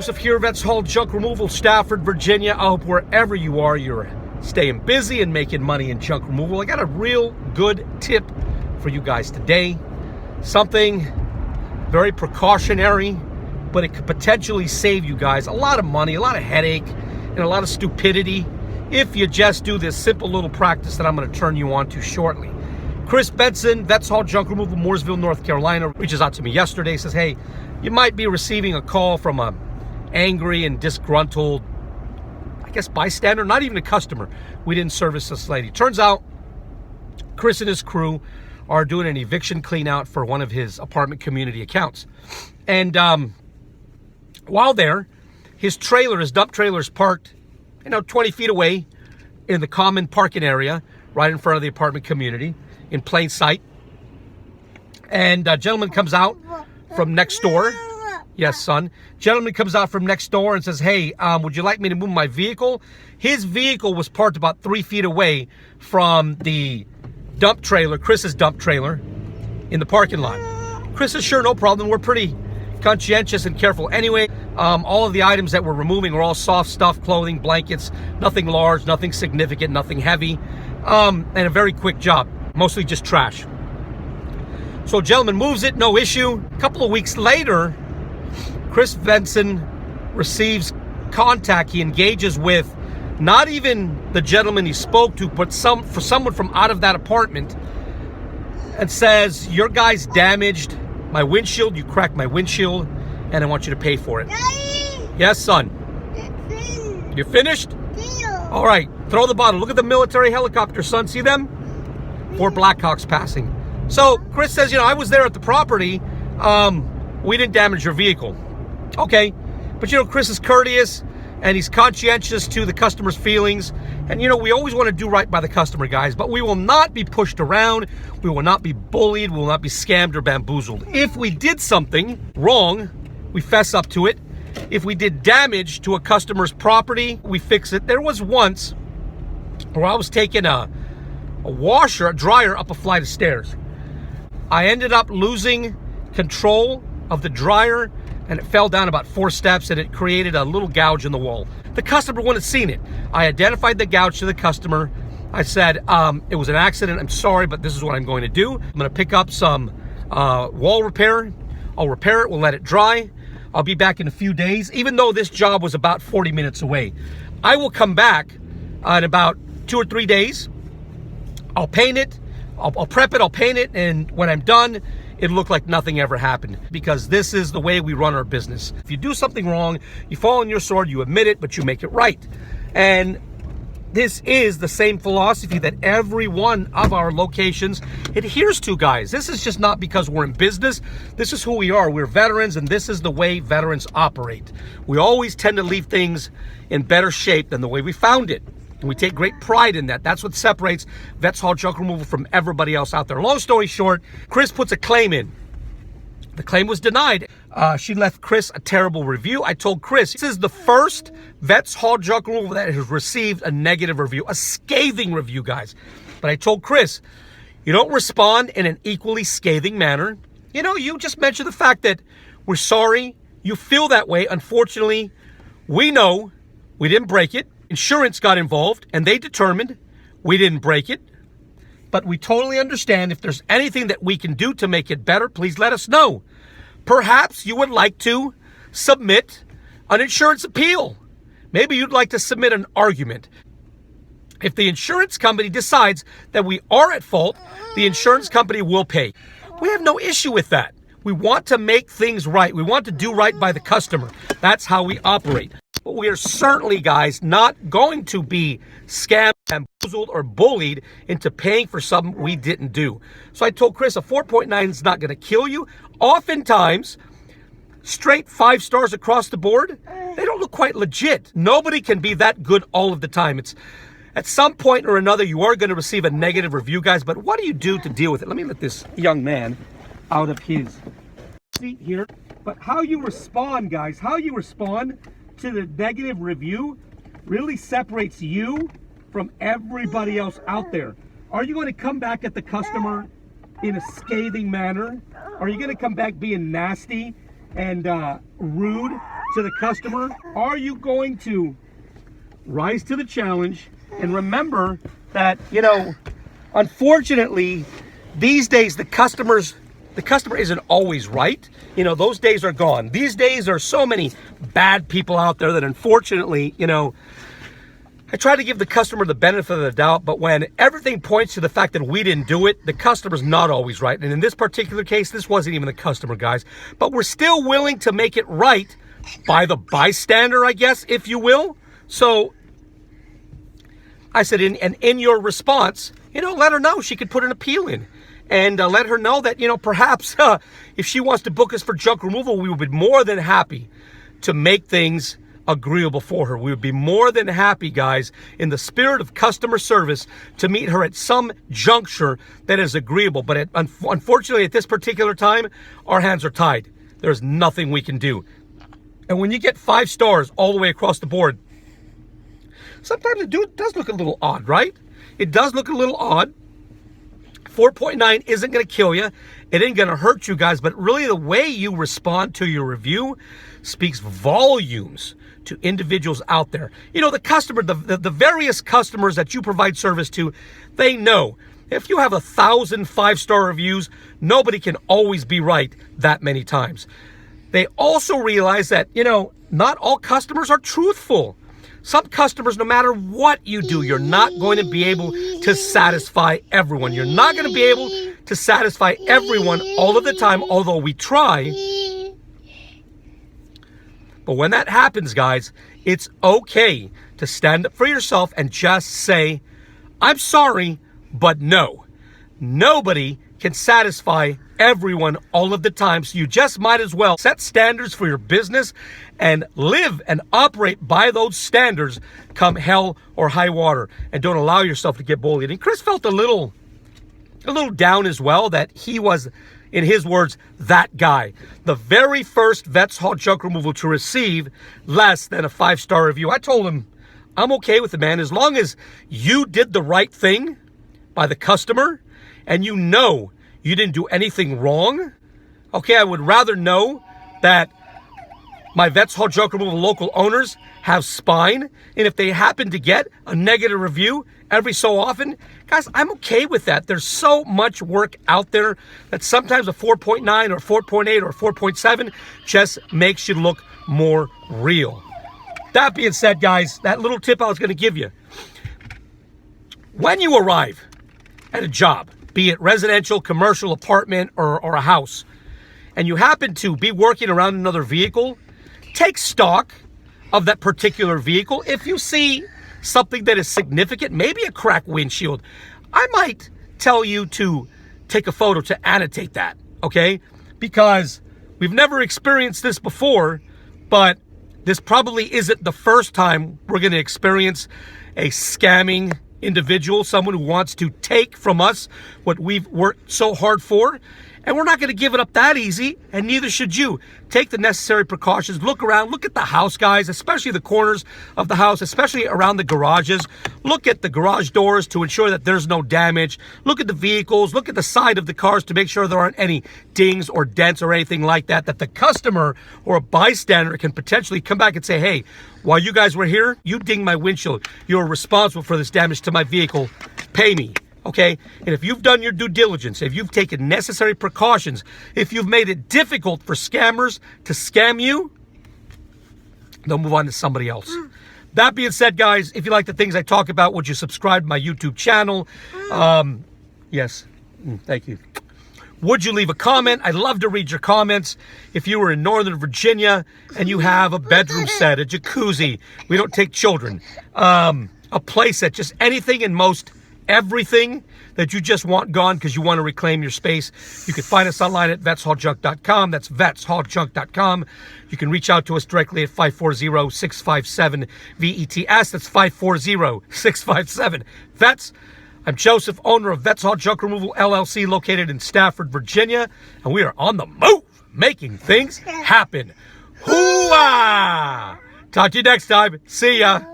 Joseph here, Vets Haul Junk Removal, Stafford, Virginia. I hope wherever you are, you're staying busy and making money in junk removal. I got a real good tip for you guys today. Something very precautionary, but it could potentially save you guys a lot of money, a lot of headache, and a lot of stupidity if you just do this simple little practice that I'm going to turn you on to shortly. Chris Benson, Vets Haul Junk Removal, Mooresville, North Carolina, reaches out to me yesterday, says, hey, you might be receiving a call from a angry and disgruntled, I guess, bystander, not even a customer. We didn't service this lady. Turns out Chris and his crew are doing an eviction clean out for one of his apartment community accounts. And while there, his trailer, his dump trailer is parked, 20 feet away in the common parking area, right in front of the apartment community, in plain sight. And a gentleman comes out from next door. Yes, son. Gentleman comes out from next door and says, hey, would you like me to move my vehicle? His vehicle was parked about 3 feet away from the dump trailer, Chris's dump trailer, in the parking lot. Chris says, sure, no problem. We're pretty conscientious and careful anyway. All of the items that we're removing are all soft stuff, clothing, blankets, nothing large, nothing significant, nothing heavy, and a very quick job. Mostly just trash. So gentleman moves it, no issue. A couple of weeks later, Chris Benson receives contact. He engages with not even the gentleman he spoke to, but someone from out of that apartment, and says, your guy's damaged my windshield, you cracked my windshield, and I want you to pay for it. Daddy, yes, son. You're finished? yeah. All right, throw the bottle. Look at the military helicopter, son. See them? 4 Blackhawks passing. So Chris says, I was there at the property. We didn't damage your vehicle. Okay. But Chris is courteous and he's conscientious to the customer's feelings. And we always want to do right by the customer, guys, but we will not be pushed around. We will not be bullied. We will not be scammed or bamboozled. If we did something wrong, we fess up to it. If we did damage to a customer's property, we fix it. There was once where I was taking a dryer up a flight of stairs. I ended up losing control of the dryer and it fell down about 4 steps and it created a little gouge in the wall. The customer wouldn't have seen it. I identified the gouge to the customer. I said, it was an accident. I'm sorry, but this is what I'm going to do. I'm going to pick up some wall repair. I'll repair it. We'll let it dry. I'll be back in a few days, even though this job was about 40 minutes away. I will come back in about 2 or 3 days. I'll paint it, I'll prep it, I'll paint it, and when I'm done, it'll look like nothing ever happened, because this is the way we run our business. If you do something wrong, you fall on your sword, you admit it, but you make it right. And this is the same philosophy that every one of our locations adheres to, guys. This is just not because we're in business. This is who we are. We're veterans, and this is the way veterans operate. We always tend to leave things in better shape than the way we found it. And we take great pride in that. That's what separates Vets Haul Junk Removal from everybody else out there. Long story short, Chris puts a claim in. The claim was denied. She left Chris a terrible review. I told Chris, this is the first Vets Haul Junk Removal that has received a negative review, a scathing review, guys. But I told Chris, you don't respond in an equally scathing manner. You just mentioned the fact that we're sorry. You feel that way. Unfortunately, we know we didn't break it. Insurance got involved and they determined we didn't break it, but we totally understand. If there's anything that we can do to make it better, please let us know. Perhaps you would like to submit an insurance appeal. Maybe you'd like to submit an argument. If the insurance company decides that we are at fault, the insurance company will pay. We have no issue with that. We want to make things right. We want to do right by the customer. That's how we operate. But we are certainly, guys, not going to be scammed, bamboozled, or bullied into paying for something we didn't do. So I told Chris, a 4.9 is not going to kill you. Oftentimes, straight 5 stars across the board, they don't look quite legit. Nobody can be that good all of the time. It's at some point or another, you are going to receive a negative review, guys. But what do you do to deal with it? Let me let this young man out of his seat here. But how you respond, guys, how you respond to the negative review really separates you from everybody else out there. Are you going to come back at the customer in a scathing manner? Are you going to come back being nasty and rude to the customer? Are you going to rise to the challenge and remember that, you know, unfortunately, these days the customer isn't always right. You know, those days are gone. These days are so many bad people out there that unfortunately, you know, I try to give the customer the benefit of the doubt, but when everything points to the fact that we didn't do it, the customer's not always right. And in this particular case, this wasn't even the customer, guys. But we're still willing to make it right by the bystander, I guess, if you will. So I said, in your response, you know, let her know she could put an appeal in. And let her know that, you know, perhaps if she wants to book us for junk removal, we would be more than happy to make things agreeable for her. We would be more than happy, guys, in the spirit of customer service, to meet her at some juncture that is agreeable. But unfortunately, at this particular time, our hands are tied. There's nothing we can do. And when you get 5 stars all the way across the board, sometimes it does look a little odd, right? It does look a little odd. 4.9 isn't going to kill you. It ain't going to hurt you guys, but really the way you respond to your review speaks volumes to individuals out there. You know, the customer, the various customers that you provide service to, they know if you have 1,000 5-star reviews, nobody can always be right that many times. They also realize that, you know, not all customers are truthful. Some customers, no matter what you do, you're not going to be able to satisfy everyone. You're not going to be able to satisfy everyone all of the time, although we try. But when that happens, guys, it's okay to stand up for yourself and just say, I'm sorry, but no. Nobody can satisfy everyone all of the time, so you just might as well set standards for your business and live and operate by those standards come hell or high water, and don't allow yourself to get bullied. And Chris felt a little down as well that he was, in his words, that guy, the very first Vets Hall Junk Removal to receive less than a 5-star review. I told him, I'm okay with it, man, as long as you did the right thing by the customer and you know you didn't do anything wrong. Okay, I would rather know that my Vets Hall Junk Removal local owners have spine, and if they happen to get a negative review every so often, guys, I'm okay with that. There's so much work out there that sometimes a 4.9 or 4.8 or 4.7 just makes you look more real. That being said, guys, that little tip I was going to give you. When you arrive at a job, be it residential, commercial, apartment, or a house, and you happen to be working around another vehicle, take stock of that particular vehicle. If you see something that is significant, maybe a cracked windshield, I might tell you to take a photo to annotate that, okay? Because we've never experienced this before, but this probably isn't the first time we're going to experience a scamming individual, someone who wants to take from us what we've worked so hard for. And we're not going to give it up that easy, and neither should you. Take the necessary precautions. Look around. Look at the house, guys, especially the corners of the house, especially around the garages. Look at the garage doors to ensure that there's no damage. Look at the vehicles. Look at the side of the cars to make sure there aren't any dings or dents or anything like that, that the customer or a bystander can potentially come back and say, hey, while you guys were here, you dinged my windshield. You're responsible for this damage to my vehicle. Pay me. Okay, and if you've done your due diligence, if you've taken necessary precautions, if you've made it difficult for scammers to scam you, they'll move on to somebody else. That being said, guys, if you like the things I talk about, would you subscribe to my YouTube channel? Yes, thank you. Would you leave a comment? I'd love to read your comments. If you were in Northern Virginia and you have a bedroom set, a jacuzzi, we don't take children, a playset, just anything and most everything that you just want gone because you want to reclaim your space, you can find us online at vetshauljunk.com. That's vetshauljunk.com. You can reach out to us directly at 540-657-VETS. That's 540-657-VETS. I'm Joseph, owner of Vets Hall Junk Removal LLC, located in Stafford, Virginia, and we are on the move, making things happen. Hoo-ah! Talk to you next time. See ya.